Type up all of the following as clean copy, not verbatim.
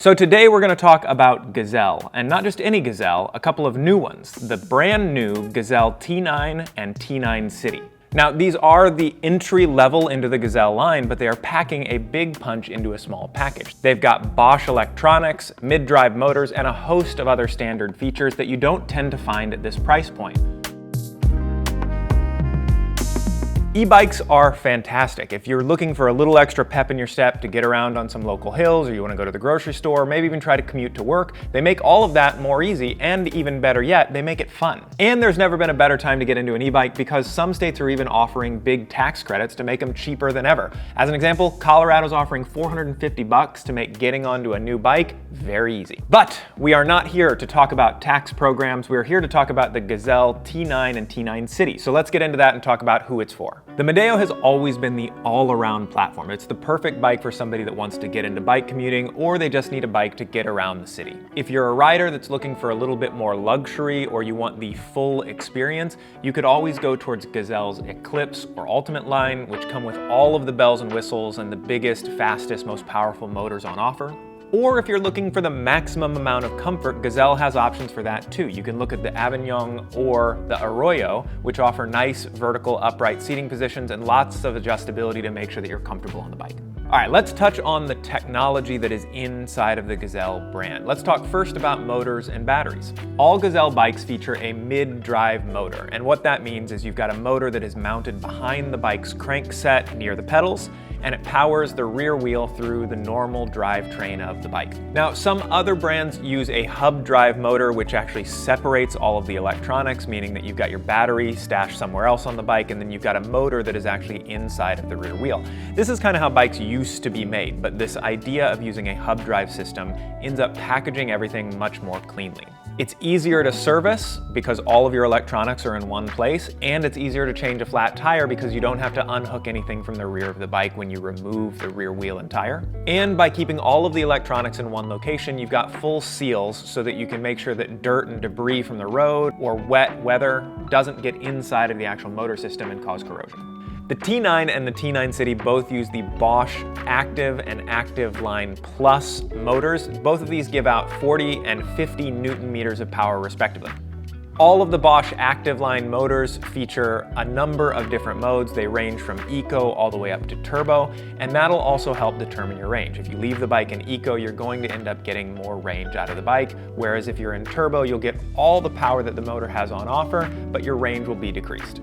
So today we're going to talk about Gazelle, and not just any Gazelle, a couple of new ones, the brand new Gazelle T9 and T9 City. Now these are the entry level into the Gazelle line, but they are packing a big punch into a small package. They've got Bosch electronics, mid-drive motors, and a host of other standard features that you don't tend to find at this price point. E-bikes are fantastic. If you're looking for a little extra pep in your step to get around on some local hills, or you want to go to the grocery store, maybe even try to commute to work, they make all of that more easy, and even better yet, they make it fun. And there's never been a better time to get into an e-bike because some states are even offering big tax credits to make them cheaper than ever. As an example, Colorado's offering $450 to make getting onto a new bike very easy. But we are not here to talk about tax programs. We're here to talk about the Gazelle T9 and T9 City. So let's get into that and talk about who it's for. The Medeo has always been the all-around platform. It's the perfect bike for somebody that wants to get into bike commuting, or they just need a bike to get around the city. If you're a rider that's looking for a little bit more luxury, or you want the full experience, you could always go towards Gazelle's Eclipse or Ultimate line, which come with all of the bells and whistles and the biggest, fastest, most powerful motors on offer. Or if you're looking for the maximum amount of comfort, Gazelle has options for that too. You can look at the Avignon or the Arroyo, which offer nice vertical upright seating positions and lots of adjustability to make sure that you're comfortable on the bike. All right, let's touch on the technology that is inside of the Gazelle brand. Let's talk first about motors and batteries. All Gazelle bikes feature a mid-drive motor, and what that means is you've got a motor that is mounted behind the bike's crankset near the pedals, and it powers the rear wheel through the normal drivetrain of the bike. Now, some other brands use a hub drive motor, which actually separates all of the electronics, meaning that you've got your battery stashed somewhere else on the bike, and then you've got a motor that is actually inside of the rear wheel. This is kind of how bikes used to be made, but this idea of using a hub drive system ends up packaging everything much more cleanly. It's easier to service because all of your electronics are in one place, and it's easier to change a flat tire because you don't have to unhook anything from the rear of the bike when you remove the rear wheel and tire. And by keeping all of the electronics in one location, you've got full seals so that you can make sure that dirt and debris from the road or wet weather doesn't get inside of the actual motor system and cause corrosion. The T9 and the T9 City both use the Bosch Active and Active Line Plus motors. Both of these give out 40 and 50 Newton meters of power respectively. All of the Bosch Active Line motors feature a number of different modes. They range from eco all the way up to turbo, and that'll also help determine your range. If you leave the bike in eco, you're going to end up getting more range out of the bike, whereas if you're in turbo, you'll get all the power that the motor has on offer, but your range will be decreased.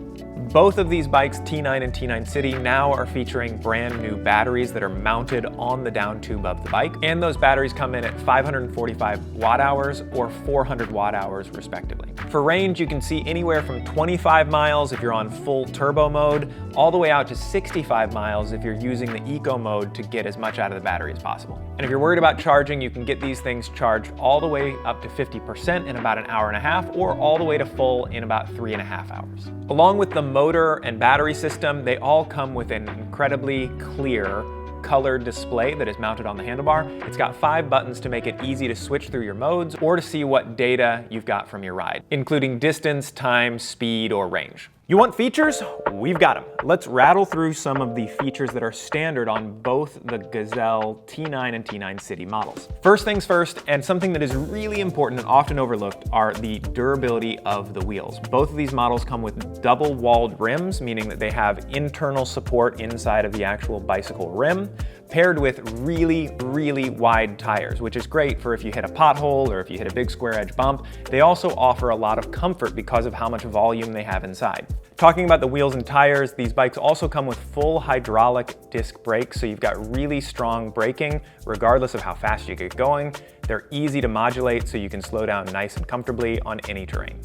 Both of these bikes, T9 and T9 City, now are featuring brand new batteries that are mounted on the down tube of the bike, and those batteries come in at 545 watt-hours or 400 watt-hours respectively. For range, you can see anywhere from 25 miles if you're on full turbo mode, all the way out to 65 miles if you're using the eco mode to get as much out of the battery as possible. And if you're worried about charging, you can get these things charged all the way up to 50% in about an hour and a half, or all the way to full in about 3.5 hours. Along with the motor and battery system, they all come with an incredibly clear colored display that is mounted on the handlebar. It's got 5 buttons to make it easy to switch through your modes or to see what data you've got from your ride, including distance, time, speed, or range. You want features? We've got them. Let's rattle through some of the features that are standard on both the Gazelle T9 and T9 City models. First things first, and something that is really important and often overlooked, are the durability of the wheels. Both of these models come with double-walled rims, meaning that they have internal support inside of the actual bicycle rim, paired with really, really wide tires, which is great for if you hit a pothole or if you hit a big square edge bump. They also offer a lot of comfort because of how much volume they have inside. Talking about the wheels and tires, these bikes also come with full hydraulic disc brakes, so you've got really strong braking regardless of how fast you get going. They're easy to modulate, so you can slow down nice and comfortably on any terrain.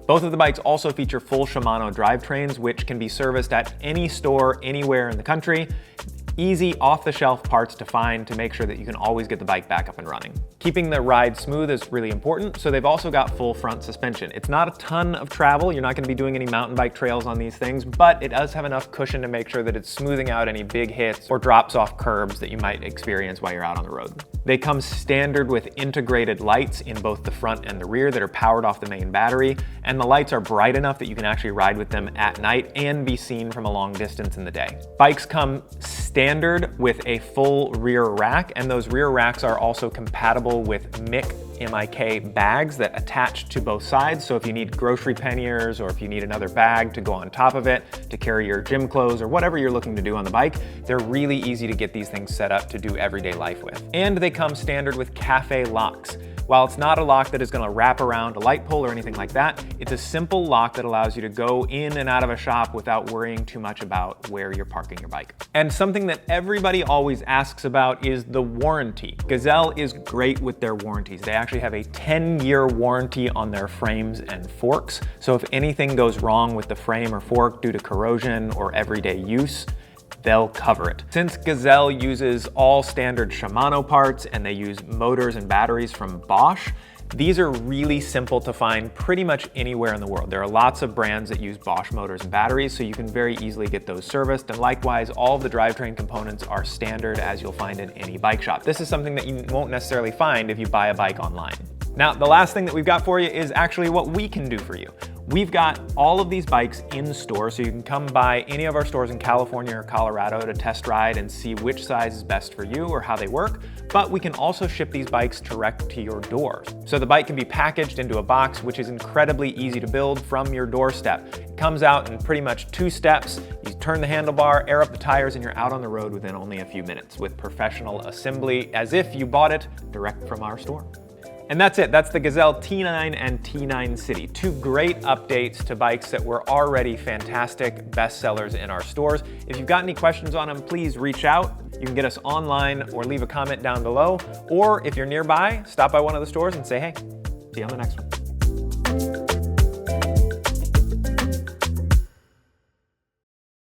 Both of the bikes also feature full Shimano drivetrains, which can be serviced at any store anywhere in the country. Easy off-the-shelf parts to find to make sure that you can always get the bike back up and running. Keeping the ride smooth is really important, so they've also got full front suspension. It's not a ton of travel, you're not going to be doing any mountain bike trails on these things, but it does have enough cushion to make sure that it's smoothing out any big hits or drops off curbs that you might experience while you're out on the road. They come standard with integrated lights in both the front and the rear that are powered off the main battery, and the lights are bright enough that you can actually ride with them at night and be seen from a long distance in the day. Bikes come standard standard with a full rear rack, and those rear racks are also compatible with MIK bags that attach to both sides. So if you need grocery panniers, or if you need another bag to go on top of it to carry your gym clothes or whatever you're looking to do on the bike, they're really easy to get these things set up to do everyday life with. And they come standard with cafe locks. While it's not a lock that is going to wrap around a light pole or anything like that, it's a simple lock that allows you to go in and out of a shop without worrying too much about where you're parking your bike. And something that everybody always asks about is the warranty. Gazelle is great with their warranties. They actually have a 10-year warranty on their frames and forks. So if anything goes wrong with the frame or fork due to corrosion or everyday use, they'll cover it. Since Gazelle uses all standard Shimano parts and they use motors and batteries from Bosch, these are really simple to find pretty much anywhere in the world. There are lots of brands that use Bosch motors and batteries, so you can very easily get those serviced. And likewise, all of the drivetrain components are standard, as you'll find in any bike shop. This is something that you won't necessarily find if you buy a bike online. Now, the last thing that we've got for you is actually what we can do for you. We've got all of these bikes in store, so you can come by any of our stores in California or Colorado to test ride and see which size is best for you or how they work. But we can also ship these bikes direct to your door. So the bike can be packaged into a box, which is incredibly easy to build from your doorstep. It comes out in pretty much 2 steps. You turn the handlebar, air up the tires, and you're out on the road within only a few minutes with professional assembly, as if you bought it direct from our store. And that's it. That's the Gazelle T9 and T9 City. 2 great updates to bikes that were already fantastic bestsellers in our stores. If you've got any questions on them, please reach out. You can get us online or leave a comment down below. Or if you're nearby, stop by one of the stores and say, hey, see you on the next one.